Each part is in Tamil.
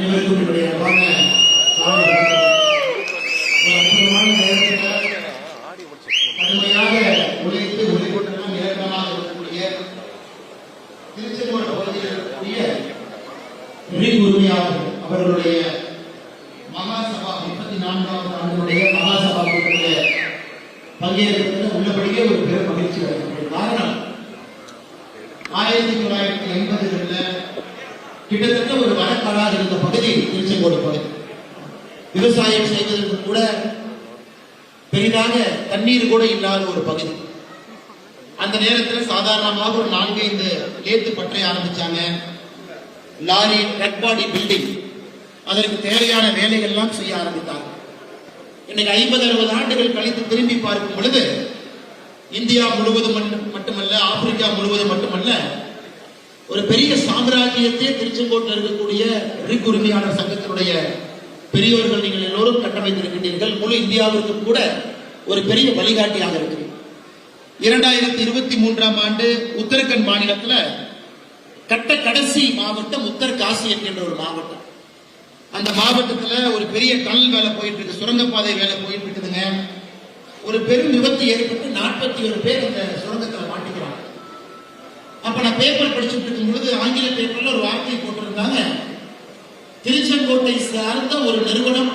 அனைவருக்கும் என்னுடைய அன்பான கடுமையாக உழைத்து ஒளிகொட்டெல்லாம் இலக்கமாக இருக்கக்கூடிய திருச்செங்கோடு பகுதியில் இருக்கக்கூடிய உரிமையாளர் அவர்களுடைய மகாசபா 34வது ஆண்டுடைய மகாசபா கூட்டத்தில் பங்கேற்பதில் உள்ளபடியே ஒரு பெரும் மகிழ்ச்சி அளிக்கக்கூடிய காரணம் 1980களில் கிட்டத்தட்ட ஒரு வடக்காடாக இருந்த பகுதி திருச்செங்கோடு பகுதி. விவசாயம் செய்வதற்கு கூட பெரிதாக தண்ணீர் கூட இல்லாத ஒரு பகுதி. அந்த நேரத்தில் சாதாரணமாக ஒரு 4-5 லேத்து பற்றை ஆரம்பிச்சாங்க. லாரி ட்ரக் பாடி பில்டிங், அதற்கு தேவையான வேலைகள் எல்லாம் செய்ய ஆரம்பித்தாங்க. இன்னைக்கு 50-60 ஆண்டுகள் கழித்து திரும்பி பார்க்கும் பொழுது இந்தியா முழுவதும் மட்டுமல்ல, ஆப்பிரிக்கா முழுவதும் மட்டுமல்ல, ஒரு பெரிய சாம்ராஜ்யத்தை திருச்செங்கோட்டில் இருக்கக்கூடிய ரிக் உரிமையாளர் சங்கத்தினுடைய பெரியவர்கள் நீங்கள் எல்லோரும் கட்டமைத்திருக்கின்றீர்கள். முழு இந்தியாவிற்கும் கூட ஒரு பெரிய வழிகாட்டியாக இருக்கு. 2023ஆம் ஆண்டு உத்தரகண்ட் மாநிலத்தில் கட்ட கடைசி மாவட்டம் உத்தரகாசி என்கின்ற ஒரு மாவட்டம். அந்த மாவட்டத்தில் ஒரு பெரிய டனல் வேலை போயிட்டு இருக்கு, சுரங்கப்பாதை வேலை போயிட்டு இருக்குதுங்க. ஒரு பெரும் விபத்து ஏற்பட்டு 41 பேர் அந்த சுரங்கத்தில் மாட்டிக்கிறாங்க. அப்ப நான் பேப்பர் படிச்சுட்டு இருக்கும் பொழுது ஆங்கில பேப்பர்ல ஒரு வார்த்தையை போட்டிருந்தாங்க, திருச்செங்கோட்டை சார்ந்த ஒரு நிறுவனம்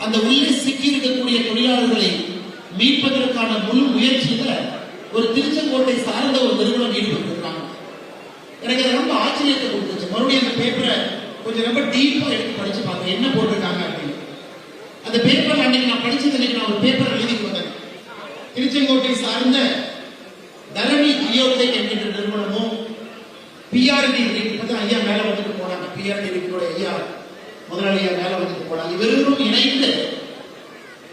அந்த உள்ளே சிக்கி இருக்கக்கூடிய தொழிலாளர்களை மீட்பதற்கான முழு முயற்சியில ஒரு திருச்செங்கோட்டை சார்ந்த ஒரு நிறுவனம் ஈடுபட்டிருக்காங்க. எனக்கு அது ரொம்ப ஆச்சரியத்தை கொடுத்துச்சு. மறுபடியும் அந்த பேப்பரை கொஞ்சம் ரொம்ப டீப்பா எடுத்து படிச்சு பார்த்தேன், என்ன போட்டிருக்காங்க அப்படின்னு. அந்த பேப்பர் அன்னைக்கு நான் படிச்சது, அன்னைக்கு நான் ஒரு பேப்பர் எழுதி வந்தேன். திருச்செங்கோட்டை சார்ந்த தரணி ஜியோடெக் என்கின்ற நிறுவனமும் பிஆர்டி ஐயா மேல வந்துட்டு போனாங்க. பிஆர்டி ஐயா முதலாளியா மேல வந்துட்டு போனாங்க. இவரும் இணைந்து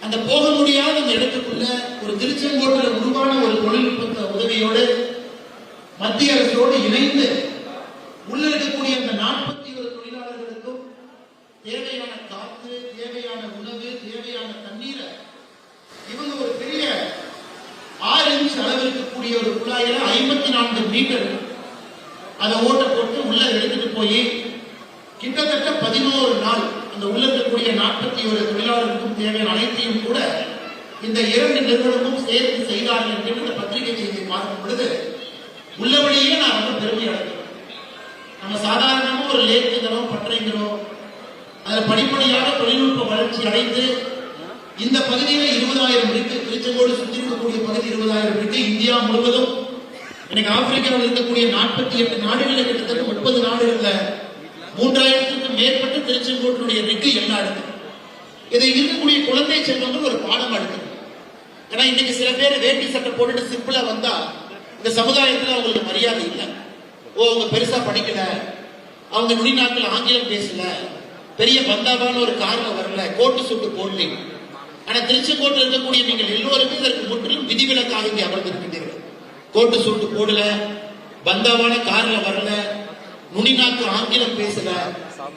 அந்த போக முடியாத அந்த இடத்துக்குள்ள ஒரு திருச்செங்கோட்டில் உருவான ஒரு தொழில்நுட்ப உதவியோடு மத்திய அரசோடு இணைந்து உள்ள இருக்கக்கூடிய அந்த 41 தொழிலாளர்களுக்கும் தேவையான காத்து, தேவையான உணவு, தேவையான தண்ணீரை இவங்க ஒரு பெரிய 6 இன்ச் அளவு இருக்கக்கூடிய ஒரு குழாயில 54 மீட்டர் அதை ஓட்ட போட்டு உள்ள எடுத்துட்டு போய் கிட்டத்தட்ட 11 நாள் அந்த உள்ள இருக்கக்கூடிய 41 தொழிலாளர்களுக்கும் தேவையான அனைத்தையும் கூட இந்த 2 நிறுவனமும் சேர்த்து செய்தார்கள் என்று இந்த பத்திரிகை செய்தியை பார்க்கும் பொழுது உள்ளபடியே நான் ரொம்ப பெருமை அடைகிறேன். நம்ம சாதாரணமாக ஒரு லேத்துங்கிறோம், பற்றைங்கிறோம், அதில் படிப்படியாக தொழில்நுட்ப வளர்ச்சி அடைந்து இந்த பகுதியில 20,000 இருக்கு. திருச்செங்கோடு சுற்றி இருக்கக்கூடிய பகுதி 20,000 இருக்கு. இந்தியா முழுவதும் இன்னைக்கு ஆப்பிரிக்காவில் இருக்கக்கூடிய 48 நாடுகளில் கிட்டத்தட்ட 30 நாடுகள்ல 3000க்கும் மேற்பட்ட திருச்செங்கோட்டினுடைய ரிக்கு எல்லாம் இருக்கு. இதை இருக்கக்கூடிய குழந்தை செல்வங்கள் ஒரு பாடம் எடுக்கணும். ஏன்னா இன்னைக்கு சில பேர் வேட்டி சட்டை போட்டுட்டு சிம்பிளா வந்தா இந்த சமுதாயத்துல அவங்களுக்கு மரியாதை இல்லை. அவங்க பெருசா படிக்கல, அவங்க நுனிநாட்டில் ஆங்கிலம் பேசல, பெரிய பந்தாவான ஒரு கார்ல வரல, கோட்டு சுட்டு போடல. ஆனா திருச்செங்கோட்டில் இருக்கக்கூடிய நீங்கள் எல்லோருமே இதற்கு முற்றிலும் விதிவிலக்காக இங்கே அமர்ந்திருக்கின்றீர்கள். கோட்டு சூட்டு போடல, பந்தாவான கார்ல வரல, நுனிநாக்கு ஆங்கிலம் பேசல.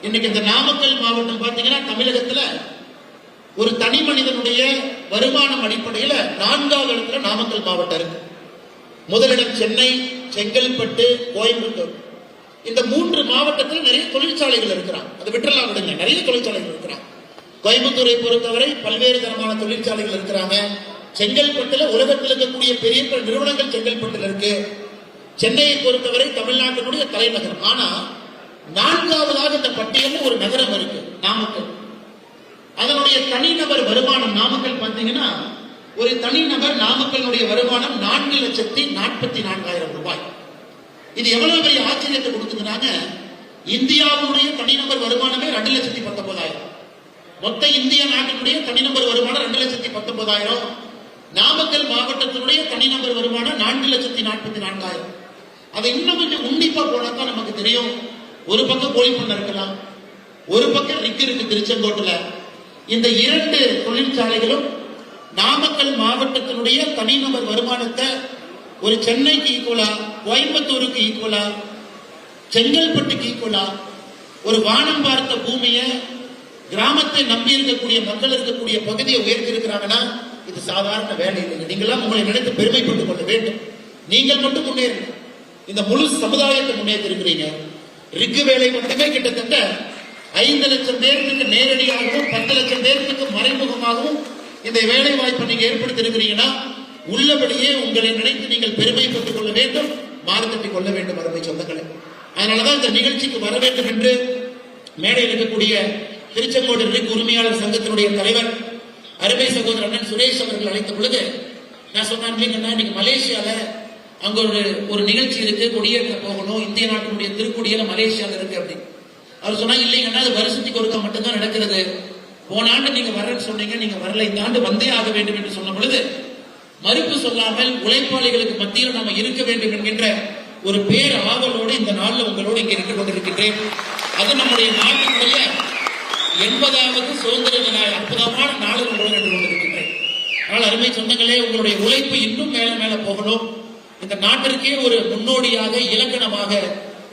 இன்னைக்கு இந்த நாமக்கல் மாவட்டம் பாத்தீங்கன்னா தமிழகத்துல ஒரு தனி மனிதனுடைய வருமானம் அடிப்படையில 4வது இடத்துல நாமக்கல் மாவட்டம் இருக்கு. முதலிடம் சென்னை, செங்கல்பட்டு, கோயம்புத்தூர். இந்த 3 மாவட்டத்தில் நிறைய தொழிற்சாலைகள் இருக்கிறாங்க. அதை விட்டுலாம் விடுங்க, நிறைய தொழிற்சாலைகள் இருக்கிறாங்க. கோயம்புத்தூரை பொறுத்தவரை பல்வேறு தரமான தொழிற்சாலைகள் இருக்கிறாங்க. செங்கல்பட்டுல உலகத்தில் இருக்கக்கூடிய பெரிய நிறுவனங்கள் செங்கல்பட்டுல இருக்கு. சென்னையை பொறுத்தவரை தமிழ்நாட்டினுடைய தலைநகரம். ஆனா 4வதாக இந்த பட்டியலில் ஒரு நகரம் இருக்கு, நாமக்கல். அதனுடைய தனிநபர் வருமானம் நாமக்கல் பார்த்தீங்கன்னா ஒரு தனிநபர் நாமக்கலுடைய வருமானம் 4,44,000 ரூபாய். இது எவ்வளவு பெரிய ஆச்சரியத்தை கொடுக்குதுனாங்க, இந்தியாவுடைய தனிநபர் வருமானமே 2,19,000. மொத்த இந்திய நாட்டினுடைய தனிநபர் வருமானம் 2,19,000. நாமக்கல் மாவட்டத்தினுடைய தனிநபர் வருமானம் 4,44,000. அதை இன்னும் கொஞ்சம் உன்னிப்பா போனாதான் நமக்கு தெரியும். ஒரு பக்கம் கோழி பண்ண இருக்கலாம், ஒரு பக்கம் ரிக் இருக்கு திருச்செங்கோட்டுல. இந்த 2 தொழிற்சாலைகளும் நாமக்கல் மாவட்டத்தினுடைய தனிநபர் வருமானத்தை ஒரு சென்னைக்கு ஈக்குவலா, கோயம்புத்தூருக்கு ஈக்குவலா, செங்கல்பட்டுக்கு ஈக்குவலா, ஒரு வானம் பார்த்த பூமியை கிராமத்தை நம்பி இருக்கக்கூடிய மக்கள் இருக்கக்கூடிய பகுதியை உயர்த்தி இருக்கிறாங்கன்னா இது சாதாரண வேலை இல்லைங்க. நீங்களாம் உங்களை நினைத்து பெருமைப்பட்டுக் கொள்ள வேண்டும். நீங்கள் மட்டும் முன்னேறணும், இந்த முழு சமுதாயத்தை முன்னேற்றி இருக்கிறீங்க. ரிக்கு வேலை மட்டுமே கிட்டத்தட்ட 5 லட்சம் பேருக்கு நேரடியாகவும் 10 லட்சம் பேருக்கு மறைமுகமாகவும் இந்த வேலை வாய்ப்பை நீங்க ஏற்படுத்தி இருக்கிறீங்கன்னா உள்ளபடியே உங்களை நினைத்து நீங்கள் பெருமைப்பட்டுக் கொள்ள வேண்டும், மாறுதட்டிக் கொள்ள வேண்டும் அருமை சொந்தங்களே. அதனாலதான் இந்த நிகழ்ச்சிக்கு வர வேண்டும் என்று மேடையில் இருக்கக்கூடிய திருச்செங்கோடு ரிக் உரிமையாளர் சங்கத்தினுடைய தலைவர் அருமை சகோதரர் அண்ணன் சுரேஷ் அவர்கள் அழைத்த பொழுது நான் சொன்னேன், நீங்க மலேசியால அங்க ஒரு நிகழ்ச்சி இருக்கு, கொடியேற்ற போகணும், இந்திய நாட்டினுடைய திருக்கொடியில மலேசியால இருக்கு அப்படின்னு. அவர் சொன்னா இல்லைங்கன்னா அது வருஷத்துக்கு ஒருக்கா மட்டும்தான் நடக்கிறது, போன ஆண்டு நீங்க வரேன்னு சொன்னீங்க, நீங்க வரல, இந்த ஆண்டு வந்தே ஆக வேண்டும் என்று சொன்ன பொழுது மறுப்பு சொல்லாமல் உழைப்பாளிகளுக்கு மத்தியில் நாம இருக்க வேண்டும் என்கின்ற ஒரு பேர் ஆவலோடு இந்த நாளில் உங்களோடு இங்கே இருந்து கொண்டிருக்கின்றேன். அது நம்முடைய நாட்டினுடைய 80வது சுதந்திர தின அற்புதமான நாளில் உங்களோடு நின்று கொண்டிருக்கின்றேன். ஆனால் அருமை சொந்தங்களே, உங்களுடைய உழைப்பு இன்னும் மேல மேல போகணும். இந்த நாட்டிற்கே ஒரு முன்னோடியாக இலக்கணமாக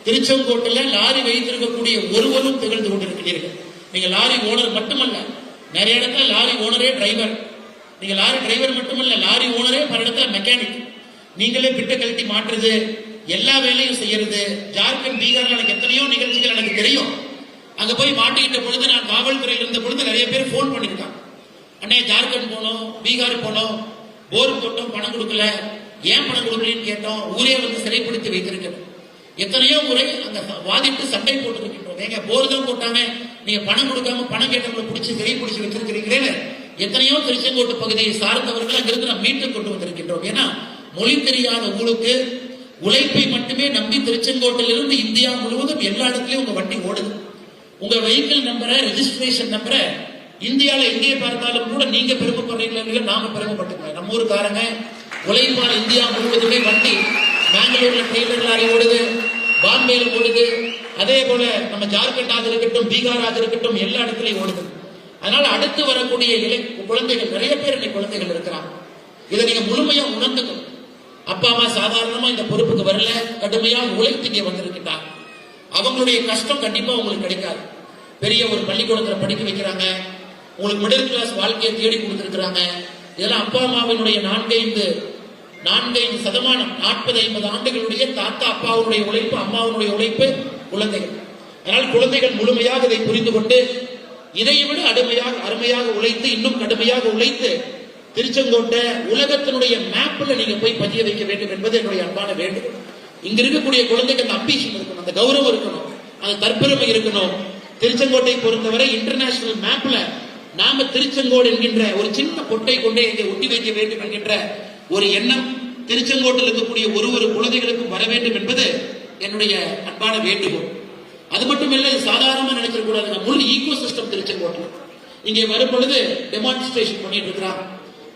திருச்செங்கோட்டில் லாரி வைத்திருக்கக்கூடிய ஒருவரும் திகழ்ந்து கொண்டிருக்கிறீர்கள். நீங்க லாரி ஓனர் மட்டுமல்ல, நிறைய இடத்துல லாரி ஓனரே டிரைவர், நீங்க லாரி டிரைவர் மட்டுமல்ல, லாரி ஓனரே பல இடத்துல மெக்கானிக், நீங்களே பிட்ட கழட்டி மாற்றுறது, எல்லா வேலையும் செய்யறது. ஜார்க்கண்ட் பீகார்ல எனக்கு எத்தனையோ நிகழ்ச்சிகள் எனக்கு தெரியும். அங்க போய் மாட்டிக்கிட்ட பொழுது நான் காவல்துறையில் இருந்த பொழுது நிறைய பேர் போன் பண்ணிருக்காங்க, அண்ணே ஜார்க்கண்ட் போனோம், பீகார் போனோம், போர் போட்டோம், பணம் கொடுக்கல, ஏன் பணம் கொடுக்கலன்னு கேட்டோம், ஊரே வந்து சிறைப்படுத்தி வைத்திருக்கிறோம். எத்தனையோ முறை அங்க வாதிட்டு சண்டை போட்டுருக்கின்றோம், நீங்க போர் தான் போட்டாங்க, நீங்க பணம் கொடுக்காம பணம் கேட்டவங்களை பிடிச்சி சிறை பிடிச்சி வச்சிருக்கிறீங்களே. எத்தனையோ திருச்செங்கோட்டு பகுதியை சார்ந்தவர்கள் அங்கிருந்து நாம் மீட்டு கொண்டு வந்திருக்கின்றோம். ஏன்னா மொழி தெரியாத உங்களுக்கு உழைப்பை மட்டுமே நம்பி திருச்செங்கோட்டில் இருந்து இந்தியா முழுவதும் எல்லா இடத்துலயும் உங்க வண்டி ஓடுது. உங்க வெஹிக்கிள் நம்பரை, ரெஜிஸ்ட்ரேஷன் நம்பரை இந்தியாவில எங்கே பார்த்தாலும் கூட நீங்க பெருமைப்படுறீங்களா, நாம பெருமைப்பட்டுக்கலாம். நம்ம ஊருக்காரங்க உழைப்பான இந்தியா முழுவதுமே வண்டி பெங்களூர்ல டெய்லர் லாரி ஓடுது, பாம்பேல ஓடுது, அதே போல நம்ம ஜார்க்கண்டாக இருக்கட்டும், பீகாராக இருக்கட்டும், எல்லா இடத்துலயும் ஓடுது. அதனால அடுத்து வரக்கூடிய குழந்தைகள் நிறைய பேர் இன்னைக்கு குழந்தைகள் இருக்கிறாங்க. இதை நீங்க முழுமையா உணர்ந்துக்கணும். அப்பா அம்மா சாதாரணமா இந்த பொறுப்புக்கு வரல, கடுமையாக உழைத்து இங்கே வந்திருக்கின்றாங்க. அவங்களுடைய கஷ்டம் கண்டிப்பா உங்களுக்கு கிடைக்காது. பெரிய ஒரு பள்ளிக்கூடத்துல படிக்க வைக்கிறாங்க, உங்களுக்கு மிடில் கிளாஸ் வாழ்க்கையை தேடி கொடுத்திருக்கிறாங்க. இதெல்லாம் அப்பா அம்மாவினுடைய 4-5% 40-50 ஆண்டுகளுடைய தாத்தா அப்பாவுடைய உழைப்பு, அம்மாவுடைய உழைப்பு குழந்தைகள். அதனால் குழந்தைகள் முழுமையாக இதை புரிந்து கொண்டு இதை விட அருமையாக உழைத்து, இன்னும் கடுமையாக உழைத்து திருச்செங்கோட்டை உலகத்தினுடைய மேப்ல நீங்க போய் பதிய வைக்க வேண்டும் என்பது என்னுடைய அன்பான வேண்டுகோள். இங்க இருக்கக்கூடிய குழந்தைக்கு அந்த அம்பிஷன் இருக்கணும், அந்த கௌரவம் இருக்கணும், அந்த தற்பெருமை இருக்கணும். திருச்செங்கோட்டை பொறுத்தவரை இன்டர்நேஷனல் மேப்ல நாம திருச்செங்கோடு என்கின்ற ஒரு சின்ன பொட்டை கொண்டே இங்கே ஒட்டி வைக்க வேண்டும் என்கின்ற ஒரு எண்ணம் திருச்செங்கோட்டில் இருக்கக்கூடிய ஒரு குழந்தைகளுக்கும் வர வேண்டும் என்பது என்னுடைய அன்பான வேண்டுகோள். அது மட்டுமில்லை, சாதாரணமா நினைச்சிடக்கூடாது. முழு ஈகோ சிஸ்டம் திருச்செங்கோட்டில் இங்கே வரும் பொழுது டெமான்ஸ்ட்ரேஷன் பண்ணிட்டு இருக்கிறாங்க.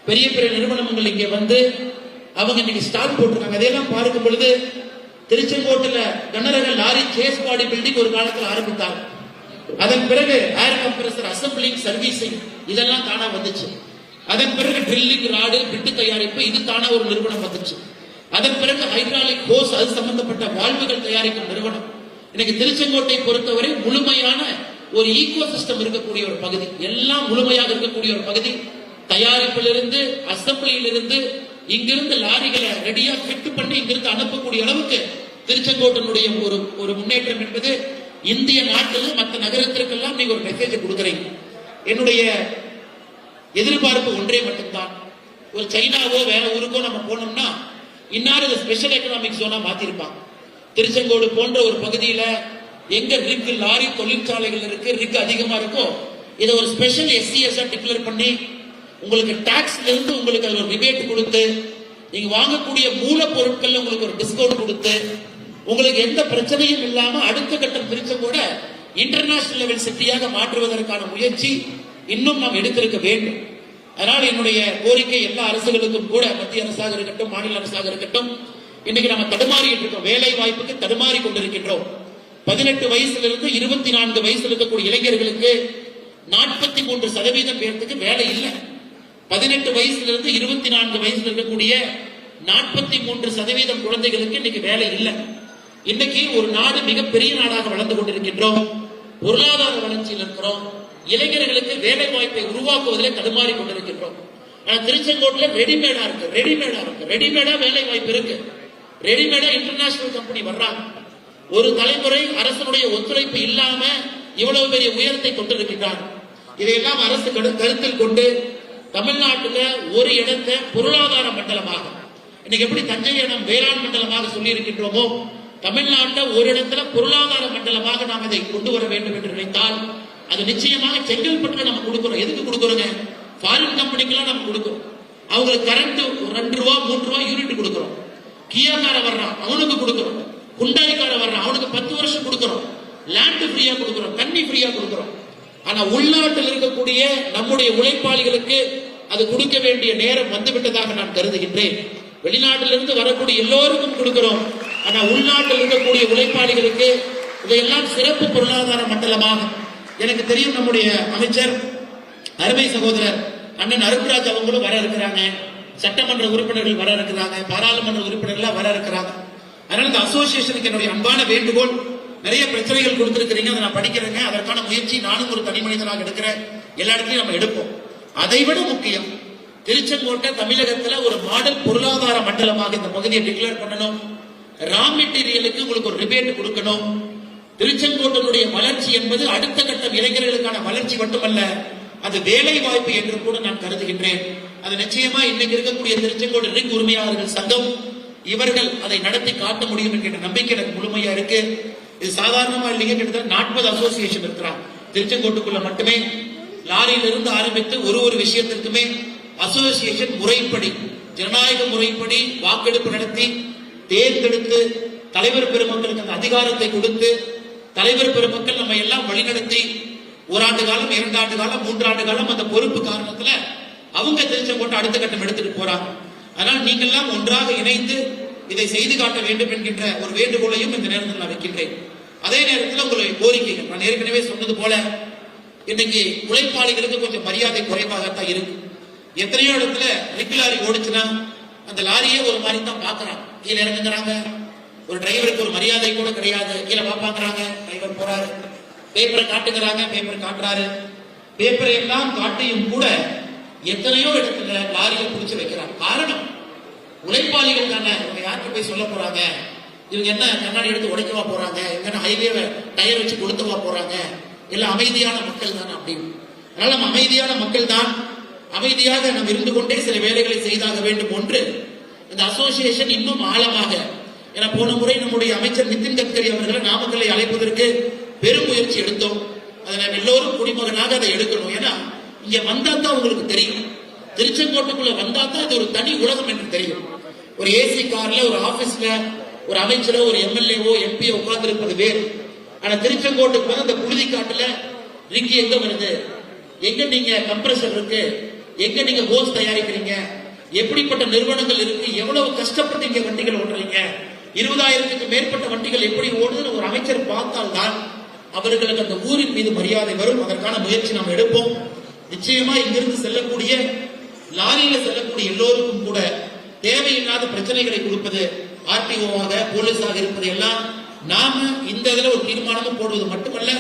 பெரிய பெரிய நிறுவனங்கள் இங்கே வந்து அவங்க இன்னைக்கு ஸ்டால் போட்டிருக்காங்க. அதையெல்லாம் பார்க்கும் பொழுது திருச்செங்கோட்டில் கனரக லாரி சேஸ் பாடி பில்டிங் ஒரு காலத்தில் ஆரம்பித்தாங்க. அதன் பிறகு ஏர் கம்ப்ரஸர் அசம்பிளிங் சர்வீசிங் இதெல்லாம் தானா வந்துச்சு. அதன் பிறகு ட்ரில்லிங் ராடு பிட்டு தயாரிப்பு இது தானா ஒரு நிறுவனம் வந்துச்சு. அதன் பிறகு ஹைட்ராலிக் ஹோஸ் அது சம்பந்தப்பட்ட வால்வுகள் தயாரிக்கும் நிறுவனம். இன்னைக்கு திருச்செங்கோட்டை பொறுத்தவரை முழுமையான ஒரு ஈகோ சிஸ்டம் இருக்கக்கூடிய ஒரு பகுதி, எல்லாம் முழுமையாக இருக்கக்கூடிய ஒரு பகுதி. தயாரிப்பிலிருந்து அசம்பிளியிலிருந்து இங்கிருந்து லாரிகளை ரெடியா ஃபிட் பண்ணி இங்கிருந்து அனுப்பக்கூடிய அளவுக்கு திருச்செங்கோட்டினுடைய ஒரு முன்னேற்றம் என்பது இந்திய நாட்டில் மற்ற நகரத்திற்கெல்லாம் நீங்க ஒரு மெசேஜ் கொடுக்குறீங்க. என்னுடைய எதிர்பார்ப்பு ஒன்றே மட்டும்தான், ஒரு சைனாவோ வேற ஊருக்கோ நம்ம போனோம்னா இன்னாரு ஸ்பெஷல் எக்கனாமிக் ஜோனா மாத்திருப்பாங்க. திருச்செங்கோடு போன்ற ஒரு பகுதியில எங்க ரிக் லாரி தொழிற்சாலைகள் இருக்கு, ரிக் அதிகமா இருக்கோ இதை ஒரு ஸ்பெஷல் எஸ்சிஎஸ் டிக்ளேர் பண்ணி உங்களுக்கு டாக்ஸ்ல இருந்து உங்களுக்கு அதுல ஒரு ரிபேட் கொடுத்து நீங்க வாங்கக்கூடிய மூலப்பொருட்கள் உங்களுக்கு ஒரு டிஸ்கவுண்ட் கொடுத்து உங்களுக்கு எந்த பிரச்சனையும் இல்லாம அடுத்த கட்டம் திருச்செங்கோட இன்டர்நேஷனல் லெவல் சிட்டியாக மாற்றுவதற்கான முயற்சி இன்னும் நாம் எடுத்திருக்க வேண்டும். அதனால் என்னுடைய கோரிக்கை எல்லா அரசுகளுக்கும் கூட, மத்திய அரசாக இருக்கட்டும், மாநில அரசாக இருக்கட்டும், இன்னைக்கு நம்ம தடுமாறிட்டு இருக்கோம், வேலை வாய்ப்புக்கு தடுமாறி கொண்டிருக்கின்றோம். 18 வயசிலிருந்து 24 வயசுல இருக்கக்கூடிய இளைஞர்களுக்கு 43% பேருக்கு வேலை இல்லை. 18 வயசிலிருந்து 24 வயசுல இருக்கக்கூடிய 43% குழந்தைகளுக்கு இன்னைக்கு வேலை இல்லை. இன்னைக்கு ஒரு நாடு மிகப்பெரிய நாடாக வளர்ந்து கொண்டிருக்கின்றோம், பொருளாதார வளர்ச்சியில் இருக்கிறோம், இளைஞர்களுக்கு வேலை வாய்ப்பை உருவாக்குவதிலே தடுமாறி கொண்டிருக்கின்றோம். ஆனா திருச்செங்கோட்டில் ரெடிமேடா வேலை வாய்ப்பு இருக்கு, ரெடிமேடா இன்டர்நேஷனல் கம்பெனி வர்றாங்க. ஒரு தலைமுறை அரசனுடைய ஒத்துழைப்பு இல்லாம இவ்வளவு பெரிய உயரத்தை கொண்டிருக்கின்றார். இதையெல்லாம் அரசு கருத்தில் கொண்டு தமிழ்நாட்டில் ஒரு இடத்தை பொருளாதார மண்டலமாக, இன்னைக்கு எப்படி தஞ்சையை நாம் வேளாண் மண்டலமாக சொல்லி இருக்கின்றோமோ, தமிழ்நாட்டில் ஒரு இடத்துல பொருளாதார மண்டலமாக நாம் இதை கொண்டு வர வேண்டும் என்று நினைத்தால் அது நிச்சயமாக செங்கல்பட்டுல நம்ம கொடுக்கிறோம். எதுக்கு கொடுக்கிறோங்க? ஃபாரின் கம்பெனிக்கெல்லாம் நம்ம கொடுக்கிறோம். அவங்களுக்கு கரண்ட் 2 ரூபா 3 ரூபா யூனிட் கொடுக்கிறோம். கியாக்கார வர்றான் அவனுக்கு கொடுக்கிறோம். குண்டாய்க்கார வர்றான் அவனுக்கு 10 வருஷம் கொடுக்கிறோம். லேண்ட் ஃப்ரீயா கொடுக்கிறோம், தண்ணி ஃப்ரீயா கொடுக்கிறோம். ஆனா உள்நாட்டில் இருக்கக்கூடிய நம்முடைய உழைப்பாளிகளுக்கு அது கொடுக்க வேண்டிய நேரம் வந்துவிட்டதாக நான் கருதுகின்றேன். வெளிநாட்டிலிருந்து வரக்கூடிய எல்லோருக்கும் கொடுக்கிறோம். ஆனா உள்நாட்டில் இருக்கக்கூடிய உழைப்பாளிகளுக்கு இதையெல்லாம் சிறப்பு பொருளாதார மண்டலமாக, எனக்கு தெரியும் நம்முடைய அமைச்சர் அருமை சகோதரர் அண்ணன் அருண்ராஜ் அவங்களும் வர இருக்கிறாங்க, சட்டமன்ற உறுப்பினர்கள் வர இருக்கிறாங்க, பாராளுமன்ற உறுப்பினர்கள் வர இருக்கிறாங்க. அதனால இந்த அசோசியேஷனுக்கு என்னுடைய அன்பான வேண்டுகோள், நிறைய பிரச்சனைகள் கொடுத்திருக்கிறீங்க, அதை நான் படிக்கிறேங்க, அதற்கான முயற்சி நானும் ஒரு தனி மனிதனாக எடுக்கிறேன், எல்லா இடத்துலையும் நம்ம எடுப்போம். அதைவிட முக்கியம், திருச்செங்கோட்டை தமிழகத்துல ஒரு மாடல் பொருளாதார மண்டலமாக இந்த பகுதியை டிக்ளேர் பண்ணணும். ரா மெட்டீரியலுக்கு உங்களுக்கு ஒரு ரிபேட் கொடுக்கணும். திருச்செங்கோட்டனுடைய வளர்ச்சி என்பது அடுத்த கட்ட இளைஞர்களுக்கான வளர்ச்சி மட்டுமல்ல, அது வேலை வாய்ப்பு என்று கூட நான் கருதுகின்றேன். அது நிச்சயமா இன்னைக்கு இருக்கக்கூடிய திருச்செங்கோடு ரிக் உரிமையாளர்கள் சங்கம் இவர்கள் அதை நடத்தி காட்ட முடியும் என்கிற நம்பிக்கை எனக்கு முழுமையா இருக்கு. இது சாதாரணமா இல்லைங்க, கிட்டத்தட்ட 40 அசோசியேஷன் இருக்கிறாங்க திருச்செங்கோட்டுக்குள்ள மட்டுமே. லாரியிலிருந்து ஆரம்பித்து ஒரு விஷயத்திற்குமே அசோசியேஷன் முறைப்படி, ஜனநாயக முறைப்படி வாக்கெடுப்பு நடத்தி தேர்ந்தெடுத்து தலைவர் பெருமக்களுக்கு அந்த அதிகாரத்தை கொடுத்து தலைவர் பெருமக்கள் நம்ம எல்லாம் வழிநடத்தி 1 ஆண்டு காலம் 2 ஆண்டு காலம் 3 ஆண்டு காலம் அந்த பொறுப்பு காரணத்துல அவங்க திருச்செங்கோட்டை அடுத்த கட்டம் எடுத்துட்டு போறாங்க. அதனால் நீங்கள் எல்லாம் ஒன்றாக இணைந்து இதை செய்து காட்ட வேண்டும் என்கின்ற ஒரு வேண்டுகோளையும் இந்த நேரத்தில் நான் வைக்கின்றேன். அதே நேரத்தில் உங்களுடைய கோரிக்கைகள், நான் ஏற்கனவே சொன்னது போல இன்னைக்கு உழைப்பாளிகளுக்கு கொஞ்சம் மரியாதை குறைவாகத்தான் இருக்கு. எத்தனையோ இடத்துல ரிக் லாரி ஓடிச்சுன்னா அந்த லாரியே ஒரு மாதிரி தான் பாக்குறாங்க, கீழே இறங்குறாங்க, ஒரு டிரைவருக்கு ஒரு மரியாதை கூட கிடையாது, கீழே பாப்பாங்கிறாங்க, டிரைவர் போறாரு, பேப்பரை காட்டுகிறாங்க, பேப்பர் காட்டுறாரு, பேப்பரை எல்லாம் காட்டியும் கூட எத்தனையோ இடத்துல லாரியை பிடிச்சு வைக்கிறாங்க. காரணம் உழைப்பாளிகள் தானே, இவங்க யாருக்கு போய் சொல்ல போறாங்க, இவங்க என்ன கண்ணாடி எடுத்து உடைக்கவா போறாங்க, இவங்க ஹைவே டயர் வச்சு கொடுத்தவா போறாங்க, எல்லாம் அமைதியான மக்கள் தானே அப்படின்னு. அதனால நம்ம அமைதியான மக்கள் தான், அமைதியாக நாம் இருந்து கொண்டே சில வேலைகளை செய்தாக வேண்டும். ஒன்று, இந்த அசோசியேஷன் இன்னும் ஆழமாக, ஏன்னா போன முறை நம்முடைய அமைச்சர் நிதின் கட்கரி அவர்களை நாமக்கல்லை அழைப்பதற்கு பெரும் முயற்சி எடுத்தோம். அதை நாம் எல்லோரும் குடிமகனாக அதை எடுக்கணும். ஏன்னா இங்க வந்தா தான் உங்களுக்கு தெரியும், திருச்செங்கோட்டுக்குள்ள வந்தா தான் இது ஒரு தனி உலகம் என்று தெரியும். ஒரு ஏசி கார்ல ஒரு ஆபீஸ்ல ஒரு அமைச்சரோ ஒரு எம்எல்ஏவோ எம்பியோ உட்கார்ந்து இருப்பது வேறு. ஆனா திருச்செங்கோட்டுக்கு வந்து அந்த புழுதி காட்டுல ரிங்கி எங்க வருது, எங்க நீங்க கம்ப்ரஸர் இருக்கு, எங்க நீங்க ஹோஸ் தயாரிக்கிறீங்க, எப்படிப்பட்ட நிறுவனங்கள் இருக்கு, எவ்வளவு கஷ்டப்பட்டு இங்க வண்டிகள் ஓடுறீங்க, 20,000க்கு மேற்பட்ட வண்டிகள் எப்படி ஓடுதுன்னு ஒரு அமைச்சர் பார்த்தால்தான் அவர்களுக்கு அந்த ஊரின் மீது மரியாதை வரும். அதற்கான முயற்சி நாம் எடுப்போம். நிச்சயமா இங்கிருந்து செல்லக்கூடிய லாரியில செல்லக்கூடிய எல்லோருக்கும் கூட தேவையில்லாத பிரச்சனைகளை கொடுப்பது, ஆர்டிஓவாக போலீஸாக இருப்பது எல்லாம் நாம இந்த இதுல ஒரு தீர்மானமும் போடுவது மட்டுமல்ல,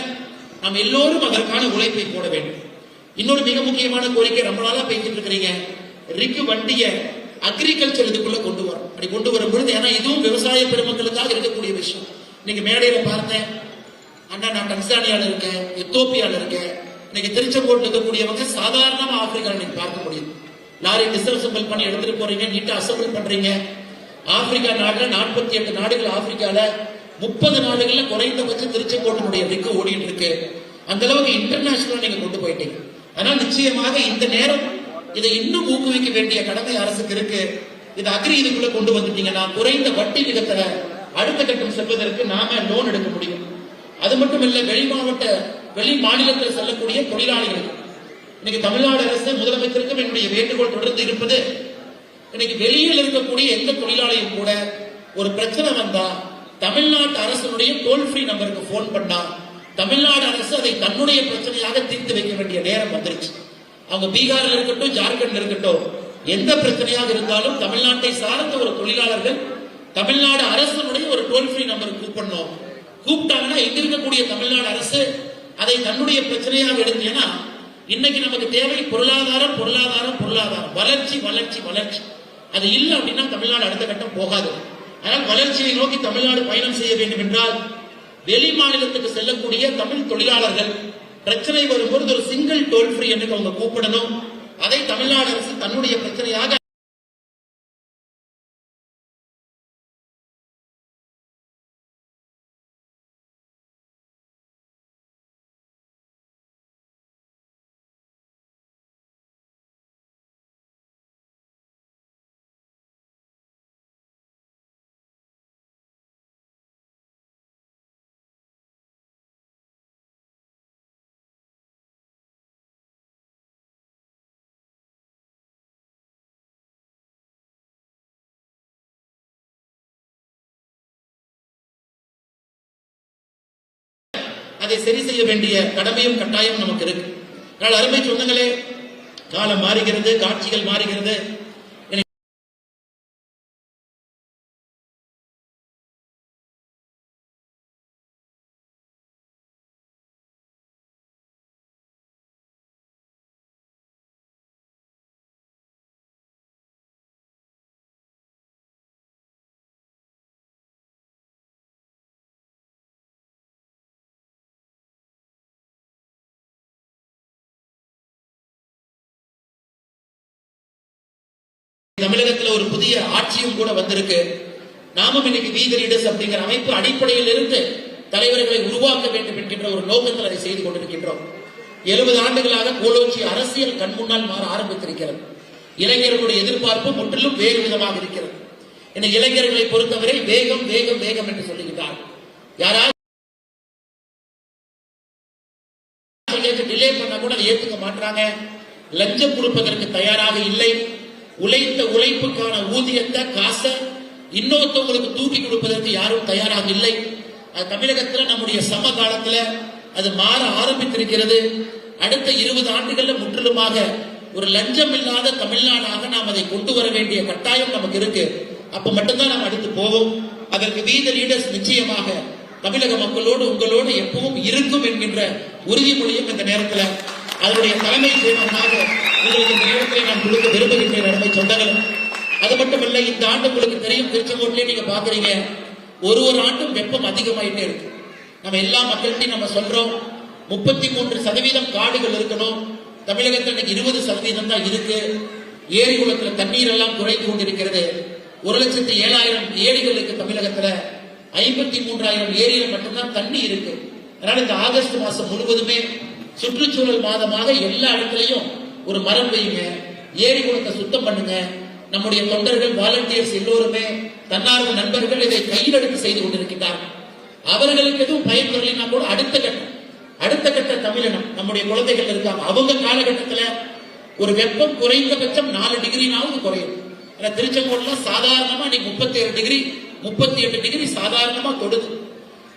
நாம் எல்லோரும் அதற்கான உழைப்பை போட வேண்டும். இன்னொரு மிக முக்கியமான கோரிக்கை, ரொம்ப நாளா பேசிட்டு இருக்கிறீங்க, ரிக்கு வண்டிய அக்ரிகல்ச்சர் இதுக்குள்ள கொண்டு வரும். அப்படி கொண்டு வரும் பொழுது, ஏன்னா இதுவும் விவசாய பெருமக்களுக்காக இருக்கக்கூடிய விஷயம். இன்னைக்கு மேடையில பார்த்தேன், அண்ணா நான் டன்சானியால இருக்கேன், எத்தோப்பியால இருக்கேன், இன்னைக்கு திருச்செங்கோட்டு இருக்கக்கூடியவங்க சாதாரணமா ஆப்பிரிக்கால நீங்க பார்க்க முடியும். லாரி டிஸ்அசம்பிள் பண்ணி எடுத்துட்டு போறீங்க, நீட்டா அசம்பிள் பண்றீங்க. ஆப்பிரிக்கா நாடுல 48 நாடுகள், ஆப்பிரிக்கால 30 நாடுகள்ல குறைந்தபட்சம் திருச்செங்கோட்டினுடைய ரிக்கு ஓடிட்டு இருக்கு. அந்த அளவுக்கு இன்டர்நேஷனலா நீங்க கொண்டு போயிட்டீங்க. அதனால் நிச்சயமாக இந்த நேரம் இதை இன்னும் ஊக்குவிக்க வேண்டிய கடமை அரசுக்கு இருக்கு. இது அக்ரி இதுக்குள்ள கொண்டு வந்துட்டீங்கன்னா குறைந்த வட்டி விகிதத்துல அடுத்த கட்டம் செல்வதற்கு நாம லோன் எடுக்க முடியும். அது மட்டும் இல்ல, வெளி மாநிலத்தில் செல்லக்கூடிய தொழிலாளிகள், இன்னைக்கு தமிழ்நாடு அரசு முதலமைச்சருக்கும் என்னுடைய வேண்டுகோள் தொடர்ந்து இருப்பது, இன்னைக்கு வெளியில் இருக்கக்கூடிய எந்த தொழிலாளியும் கூட ஒரு பிரச்சனை வந்தா தமிழ்நாட்டு அரசுடைய டோல் ஃப்ரீ நம்பருக்கு போன் பண்ணா தமிழ்நாடு அரசு அதை தன்னுடைய பிரச்சனையாக தீர்த்து வைக்க வேண்டிய நேரம் வந்துருச்சு. அவங்க பீகாரில் இருக்கட்டும், ஜார்க்கண்ட் இருக்கட்டும், எந்த பிரச்சனையாக இருந்தாலும் தமிழ்நாட்டை சார்ந்த ஒரு தொழிலாளர்கள் தமிழ்நாடு அரசுடைய ஒரு டோல் ஃப்ரீ நம்பருக்கு கூப்பிடணும். கூப்பிட்டாங்கன்னா எங்க இருக்கக்கூடிய தமிழ்நாடு அரசு அதை தன்னுடைய பிரச்சனையாக எடுத்தீங்கன்னா, இன்னைக்கு நமக்கு தேவை பொருளாதாரம், பொருளாதாரம், பொருளாதாரம், வளர்ச்சி, வளர்ச்சி, வளர்ச்சி. அது இல்லை அப்படின்னா தமிழ்நாடு அடுத்த கட்டம் போகாது. ஆனால் வளர்ச்சியை நோக்கி தமிழ்நாடு பயணம் செய்ய வேண்டும் என்றால் வெளி மாநிலத்துக்கு செல்லக்கூடிய தமிழ் தொழிலாளர்கள் பிரச்சனை வரும்போது ஒரு சிங்கிள் டோல் ஃப்ரீ என்று அவங்க கூப்பிடணும். அதை தமிழ்நாடு அரசு தன்னுடைய பிரச்சனையாக அதை சரி செய்ய வேண்டிய கடமையும் கட்டாயம் நமக்கு இருக்கு. அதனால் அருமை சொந்தங்களே, காலம் மாறுகிறது, காட்சிகள் மாறுகிறது. தமிழகத்தில் ஒரு புதிய ஆட்சியும் கூட வந்திருக்கு. நாமும் இன்னைக்கு வீதி லீடர்ஸ் அப்படிங்கிற அமைப்பு அடிப்படையில் இருந்து தலைவர்களை உருவாக்க வேண்டும் என்கின்ற ஒரு நோக்கத்தில் அதை செய்து கொண்டிருக்கின்றோம். 70 ஆண்டுகளாக கோலோச்சி அரசியல் கண் முன்னால் மாற ஆரம்பித்திருக்கிறது. இளைஞர்களுடைய எதிர்பார்ப்பு முற்றிலும் வேறு விதமாக இருக்கிறது. இந்த இளைஞர்களை பொறுத்தவரை வேகம் வேகம் வேகம் என்று சொல்லுகிறார். யாராவது டிலே பண்ண கூட அதை ஏற்றுக்க மாட்டாங்க. லஞ்சம் கொடுப்பதற்கு தயாராக இல்லை. உழைத்த உழைப்புக்கான ஊதியத்தை காசை இன்னொருத்தவங்களுக்கு தூக்கி கொடுப்பதற்கு யாரும் தயாராக இல்லை. அது தமிழகத்தில் நம்முடைய சமகாலத்தில் அது மாற ஆரம்பித்திருக்கிறது. அடுத்த 20 ஆண்டுகள்ல முற்றிலுமாக ஒரு லஞ்சம் இல்லாத தமிழ்நாடாக நாம் அதை கொண்டு வர வேண்டிய கட்டாயம் நமக்கு இருக்கு. அப்ப மட்டும்தான் நாம் அடுத்து போவோம். அதற்கு வீதி லீடர்ஸ் நிச்சயமாக தமிழக மக்களோடு உங்களோடு எப்பவும் இருக்கும் என்கின்ற உறுதிமொழியும் இந்த நேரத்தில் அதனுடைய தலைமை செயலராக உங்களுக்கு இந்த நேரத்தில் நான் கொடுக்க விரும்புகின்றேன். அருமை சொந்தங்கள், அது மட்டுமல்ல, இந்த ஆண்டு உங்களுக்கு தெரியும், திருச்செங்கோட்டிலே நீங்க பாக்குறீங்க, ஒரு ஆண்டும் வெப்பம் அதிகமாயிட்டே இருக்கு. நம்ம எல்லா மக்கள்கிட்டையும் நம்ம சொல்றோம் 33% காடுகள் இருக்கணும். தமிழகத்தில் இன்னைக்கு 20% தான் இருக்கு. ஏரி குளத்துல தண்ணீர் எல்லாம் குறைந்து கொண்டிருக்கிறது. 1,07,000 ஏரிகள் இருக்கு தமிழகத்துல. 53,000 ஏரியில் மட்டும்தான் தண்ணி இருக்கு. அதனால இந்த ஆகஸ்ட் மாசம் முழுவதுமே சுற்றுச்சூழல் மாதமாக எல்லா இடத்துலையும் ஒரு மரம் வையுங்க, ஏரி குளத்தை சுத்தம் பண்ணுங்க. நம்முடைய தொண்டர்கள், வாலண்டியர்ஸ் எல்லோருமே, தன்னார்வ நண்பர்கள் இதை கையில் எடுத்து செய்து கொண்டிருக்கிறார்கள். அவர்களுக்கு எதுவும் பயன் வரலைன்னா கூட அடுத்த கட்ட தமிழினம் நம்முடைய குழந்தைகள் இருக்காங்க. அவங்க காலகட்டத்தில் ஒரு வெப்பம் குறைந்தபட்சம் 4 டிகிரினாவது குறையும். திருச்செங்கோடுல சாதாரணமா நீ 37 டிகிரி 38 டிகிரி சாதாரணமா தொடுது.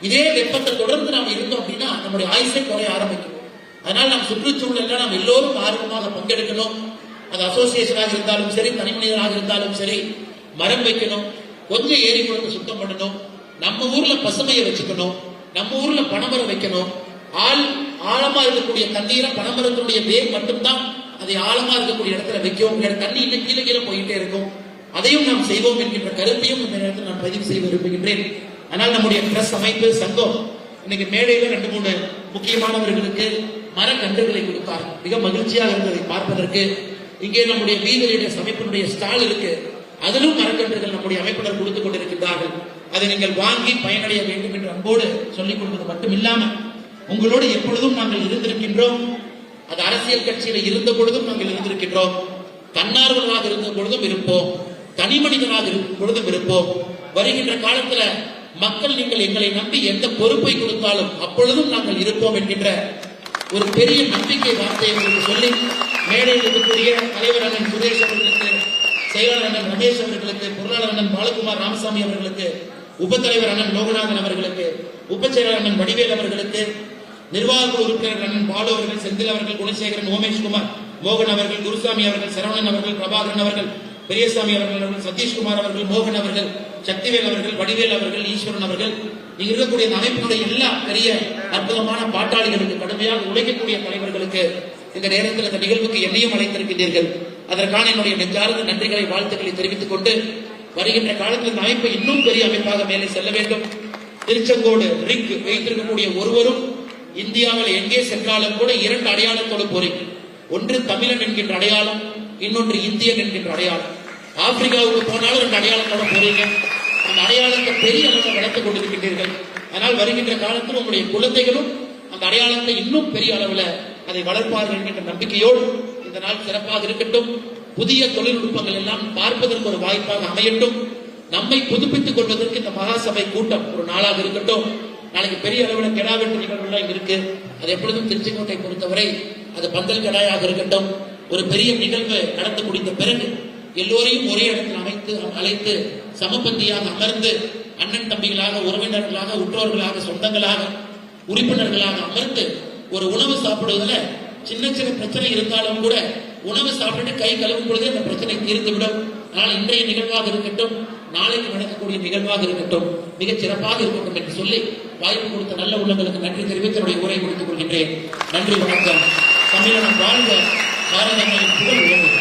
இதே வெப்பத்தை தொடர்ந்து நாம் இருந்தோம் அப்படின்னா நம்முடைய ஆயுசை குறைய ஆரம்பிக்கும். அதனால நாம் சுற்றுச்சூழல்ல நாம் எல்லோரும் ஆர்வமாக பங்கெடுக்கணும். அது அசோசியேஷனாக இருந்தாலும் சரி, தனி மனிதனாக இருந்தாலும் சரி, மரம் வைக்கணும், கொஞ்சம் ஏரி குளத்தை சுத்தம் பண்ணணும், நம்ம ஊர்ல பசுமையை வச்சுக்கணும், நம்ம ஊர்ல பனைமரம் வைக்கணும். ஆழமா இருக்கக்கூடிய தண்ணீரை பனைமரத்தினுடைய வேர் மட்டும்தான் அதை ஆழமா இருக்கக்கூடிய இடத்துல வைக்கும். தண்ணி இன்னும் கீழே கீழே போயிட்டே இருக்கும். அதையும் நாம் செய்வோம் என்கின்ற கருத்தையும் இந்த நேரத்தில் நான் பதிவு செய்ய விரும்புகின்றேன். ஆனால் நம்முடைய பிரஸ் அமைப்பு சங்கம் இன்னைக்கு மேடையில 2-3 முக்கியமானவர்களுக்கு மரக்கன்றுகளை கொடுத்தார். மிக மகிழ்ச்சியாக இருந்ததை பார்ப்பதற்கு. இங்கே நம்முடைய வீதி லீடர்ஸ் அமைப்பினுடைய ஸ்டால் இருக்கு, அதிலும் மரக்கன்றுகள் நம்முடைய அமைப்பினர் கொடுத்துக் கொண்டிருக்கின்றார்கள். அதை நீங்கள் வாங்கி பயனடைய வேண்டும் என்று அன்போடு சொல்லிக் கொள்வது மட்டும் இல்லாம உங்களோடு எப்பொழுதும் நாங்கள் இருந்திருக்கின்றோம். அது அரசியல் கட்சியில இருந்த பொழுதும் நாங்கள் இருந்திருக்கின்றோம், தன்னார்வலராக இருந்த பொழுதும் இருப்போம், தனி மனிதனாக இருக்கும் பொழுதும் இருப்போம். வருகின்ற காலத்துல மக்கள் நீங்கள் எங்களை நம்பி எந்த பொறுப்பை கொடுத்தாலும் அப்பொழுதும் நாங்கள் இருப்போம் என்கின்ற ஒரு பெரிய நம்பிக்கை வார்த்தையை உங்களுக்கு சொல்லி, மேடையில் இருக்கக்கூடிய தலைவர் அண்ணன் சுரேஷ் அவர்களுக்கு, செயலாளர் அண்ணன் ரமேஷ் அவர்களுக்கு, பொருளாளர் அண்ணன் பாலகுமார் ராமசாமி அவர்களுக்கு, உபத்தலைவர் அண்ணன் லோகநாதன் அவர்களுக்கு, உபச்செயலாளர் அண்ணன் வடிவேல் அவர்களுக்கு, நிர்வாக உறுப்பினர் அண்ணன் பாலு அவர்கள், செந்தில் அவர்கள், குணசேகரன், ஓமேஷ்குமார், மோகன் அவர்கள், குருசாமி அவர்கள், சரவணன் அவர்கள், பிரபாகரன் அவர்கள், பெரியசாமி அவர்கள், சதீஷ்குமார் அவர்கள், மோகன் அவர்கள், சக்திவேல் அவர்கள், வடிவேல் அவர்கள், ஈஸ்வரன் அவர்கள், இங்க இருக்கக்கூடிய அமைப்பினுடைய எல்லா பெரிய அற்புதமான பாட்டாளிகளுக்கு, கடுமையாக உழைக்கக்கூடிய தலைவர்களுக்கு இந்த நேரத்தில் இந்த நிகழ்வுக்கு என்னையும் அழைத்திருக்கின்றீர்கள். அதற்கான என்னுடைய நெஞ்சார்ந்த நன்றிகளை, வாழ்த்துக்களை தெரிவித்துக் கொண்டு, வருகின்ற காலத்தில் இந்த அமைப்பு இன்னும் பெரிய அமைப்பாக மேலே செல்ல வேண்டும். திருச்செங்கோடு ரிக் வைத்திருக்கக்கூடிய ஒருவரும் இந்தியாவில் எங்கே சென்றாலும் கூட 2 அடையாளத்தோடு போறீங்க. ஒன்று தமிழன் என்கின்ற அடையாளம், இன்னொன்று இந்தியன் என்கின்ற அடையாளம். ஆப்பிரிக்காவுக்கு போனாலும் 2 அடையாளத்தோட போறீங்க. அந்த அடையாளத்தை பெரிய அளவில் வளர்த்துக் கொண்டிருக்கின்றீர்கள். அதனால் வருகின்ற காலத்தில் உங்களுடைய குழந்தைகளும் அந்த அடையாளத்தை இன்னும் பெரிய அளவில் அதை வளர்ப்பார்கள் என்கின்ற நம்பிக்கையோடு இந்த நாள் சிறப்பாக இருக்கட்டும். புதிய தொழில்நுட்பங்கள் எல்லாம் பார்ப்பதற்கு ஒரு வாய்ப்பாக அமையட்டும். நம்மை புதுப்பித்துக் கொள்வதற்கு இந்த மகாசபை கூட்டம் ஒரு நாளாக இருக்கட்டும். நாளைக்கு பெரிய அளவில் கெடா வெட்டு நிகழ்வுலாம் இருக்கு. அது எப்பொழுதும் திருச்செங்கோட்டை பொறுத்தவரை அது பந்தல் கடாயாக இருக்கட்டும். ஒரு பெரிய நிகழ்வு நடந்து முடிந்த பிறகு எல்லோரையும் ஒரே இடத்தில் அழைத்து சமபந்தியாக அமர்ந்து அண்ணன் தம்பிகளாக, உறவினர்களாக, உற்றோர்களாக, சொந்தங்களாக, உறுப்பினர்களாக அமர்ந்து ஒரு உணவு சாப்பிடுவதில் சின்ன சின்ன பிரச்சனை இருந்தாலும் கூட உணவு சாப்பிட்டு கை கழுவும் பொழுது அந்த பிரச்சனை தீர்ந்துவிடும். ஆனால் இன்றைய நிகழ்வாக இருக்கட்டும், நாளைக்கு நடக்கக்கூடிய நிகழ்வாக இருக்கட்டும், மிகச் சிறப்பாக இருக்கட்டும் என்று சொல்லி வாய்ப்பு கொடுத்த நல்ல உள்ளங்களுக்கு நன்றி தெரிவித்து என்னுடைய உரை முடித்துக் கொள்கின்றேன். நன்றி, வணக்கம். தமிழகம் வாழ்க, பாரதங்களின் புகழ் உயர்வு.